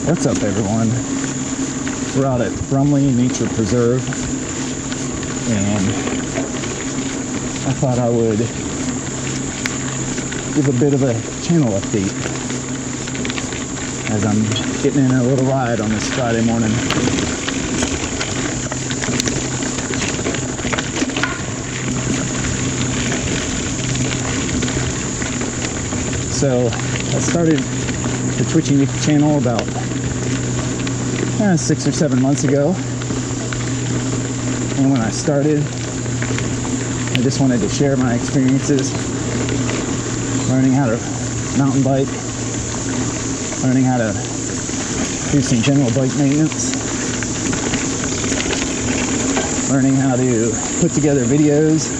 What's up, everyone? We're out at Brumley Nature Preserve, and I thought I would give a bit of a channel update as I'm getting in a little ride on this Friday morning. So I started the Twitchy Nick channel about 6 or 7 months ago, and when I started, I just wanted to share my experiences learning how to mountain bike, learning how to do some general bike maintenance, learning how to put together videos.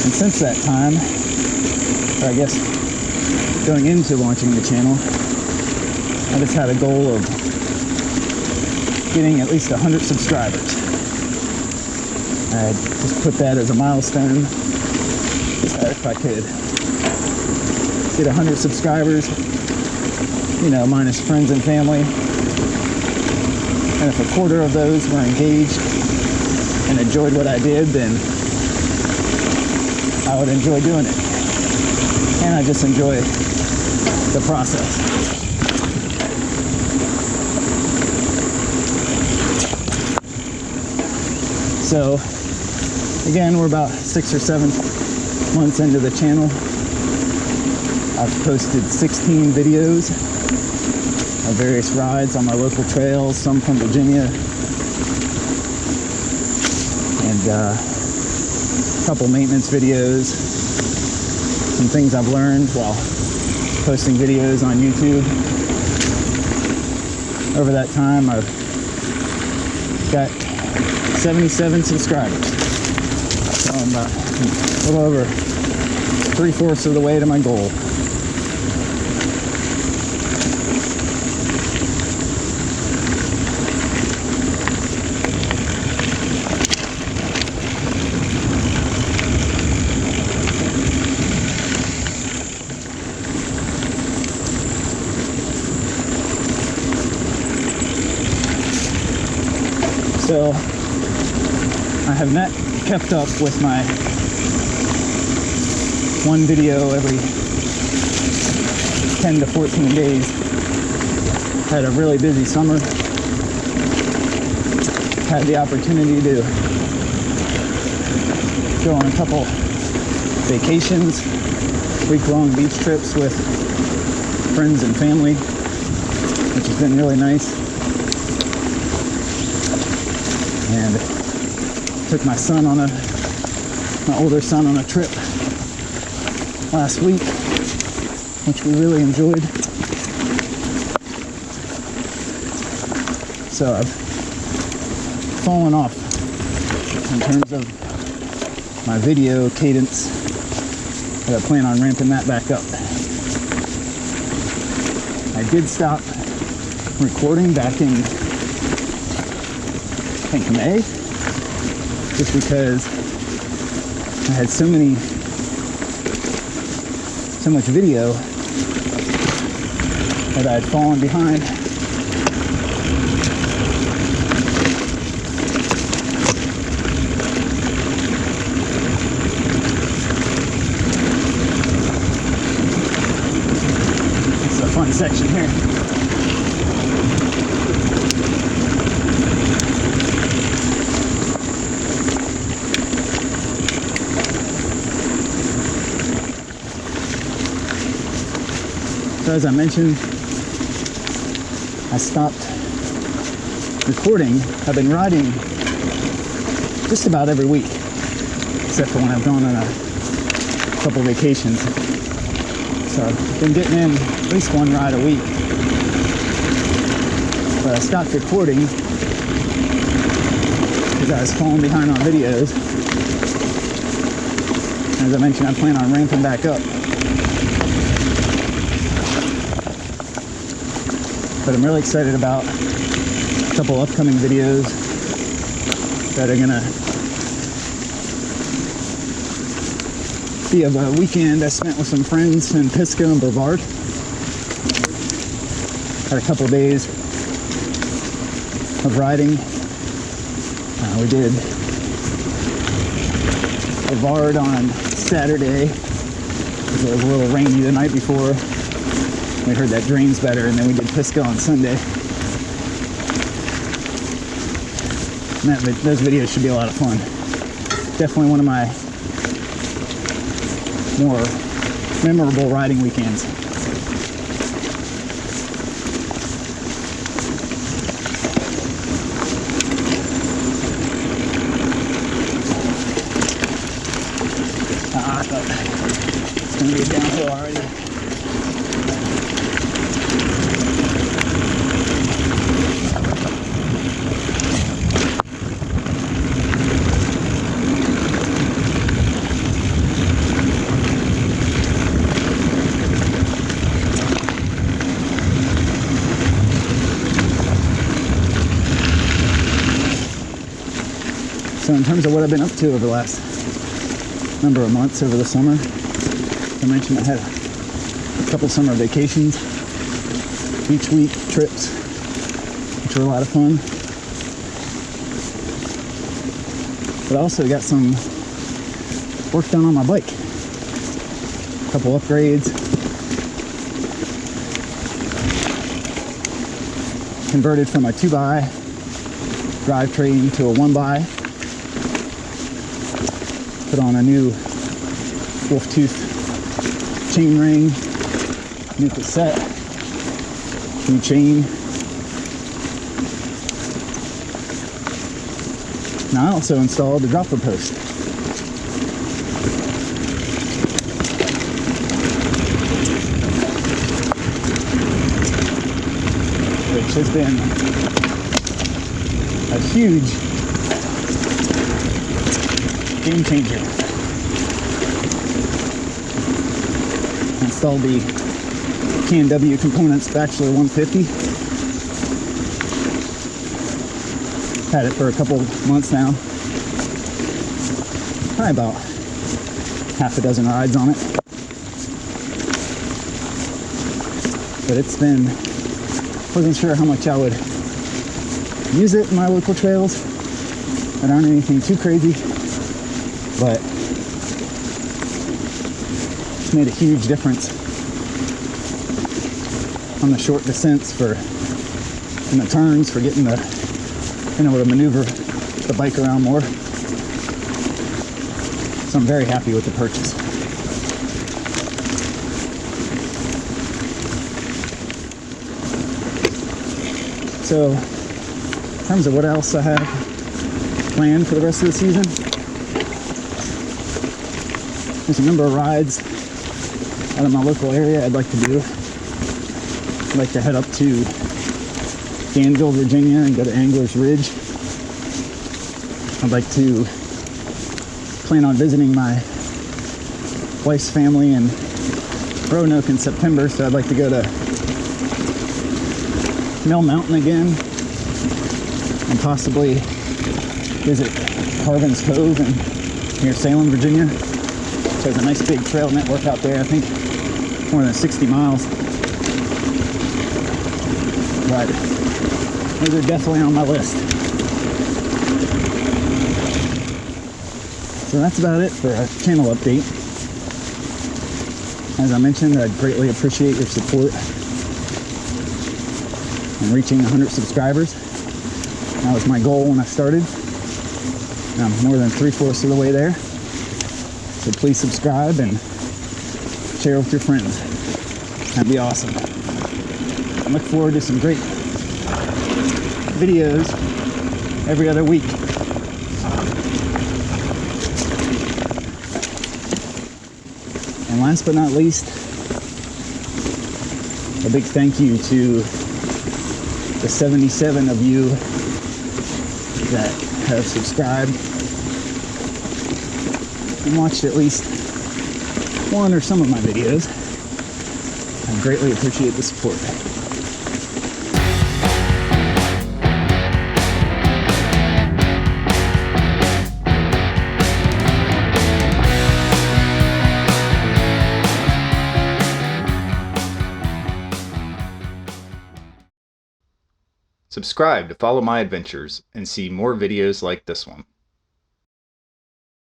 And since that time, or I guess going into launching the channel, I just had a goal of getting at least 100 subscribers. I just put that as a milestone. If I could get 100 subscribers, you know, minus friends and family, and if a quarter of those were engaged and enjoyed what I did, then I would enjoy doing it. And I just enjoy the process. So again, we're about 6 or 7 months into the channel. I've posted 16 videos of various rides on my local trails, some from Virginia, and a couple maintenance videos, some things I've learned while posting videos on YouTube. Over that time, I've got 77 subscribers. So I'm about a little over 3/4 of the way to my goal. So I have not kept up with my one video every 10 to 14 days. Had a really busy summer. Had the opportunity to go on a couple vacations, week-long beach trips with friends and family, which has been really nice. And took my older son on a trip last week, which we really enjoyed. So I've fallen off in terms of my video cadence, but I plan on ramping that back up. I did stop recording back in, I think, May, just because I had so much video that I had fallen behind. It's a fun section here. So as I mentioned, I stopped recording. I've been riding just about every week, except for when I've gone on a couple vacations. So I've been getting in at least one ride a week. But I stopped recording because I was falling behind on videos. As I mentioned, I plan on ramping back up. But I'm really excited about a couple upcoming videos that are gonna be of a weekend I spent with some friends in Pisco and Brevard. Had a couple days of riding. We did Brevard on Saturday because it was a little rainy the night before. We heard that drains better, and then we did Pisgah on Sunday. And those videos should be a lot of fun. Definitely one of my more memorable riding weekends. I thought it's going to be a downhill already. So in terms of what I've been up to over the last number of months over the summer, I mentioned I had a couple summer vacations, each week trips, which were a lot of fun. But I also got some work done on my bike. A couple upgrades. Converted from a 2x drivetrain to a 1x. Put on a new wolf tooth chain ring, new cassette, new chain. Now I also installed the dropper post. Which has been a huge game changer. Installed the K&W Components Bachelor 150. Had it for a couple months now. Probably about half a dozen rides on it. But it's been, wasn't sure how much I would use it in my local trails that aren't anything too crazy, but it's made a huge difference on the short descents in the turns for getting being able to maneuver the bike around more. So I'm very happy with the purchase. So in terms of what else I have planned for the rest of the season, there's a number of rides out of my local area I'd like to do. I'd like to head up to Danville, Virginia and go to Anglers Ridge. I'd like to plan on visiting my wife's family in Roanoke in September, so I'd like to go to Mill Mountain again and possibly visit Carvin's Cove near Salem, Virginia. There's a nice big trail network out there, I think more than 60 miles. But those are definitely on my list. So that's about it for a channel update. As I mentioned, I'd greatly appreciate your support in reaching 100 subscribers. That was my goal when I started. I'm more than 3/4 of the way there. So please subscribe and share with your friends. That'd be awesome. I look forward to some great videos every other week. And last but not least, a big thank you to the 77 of you that have subscribed and watched at least one or some of my videos. I greatly appreciate the support. Subscribe to follow my adventures and see more videos like this one.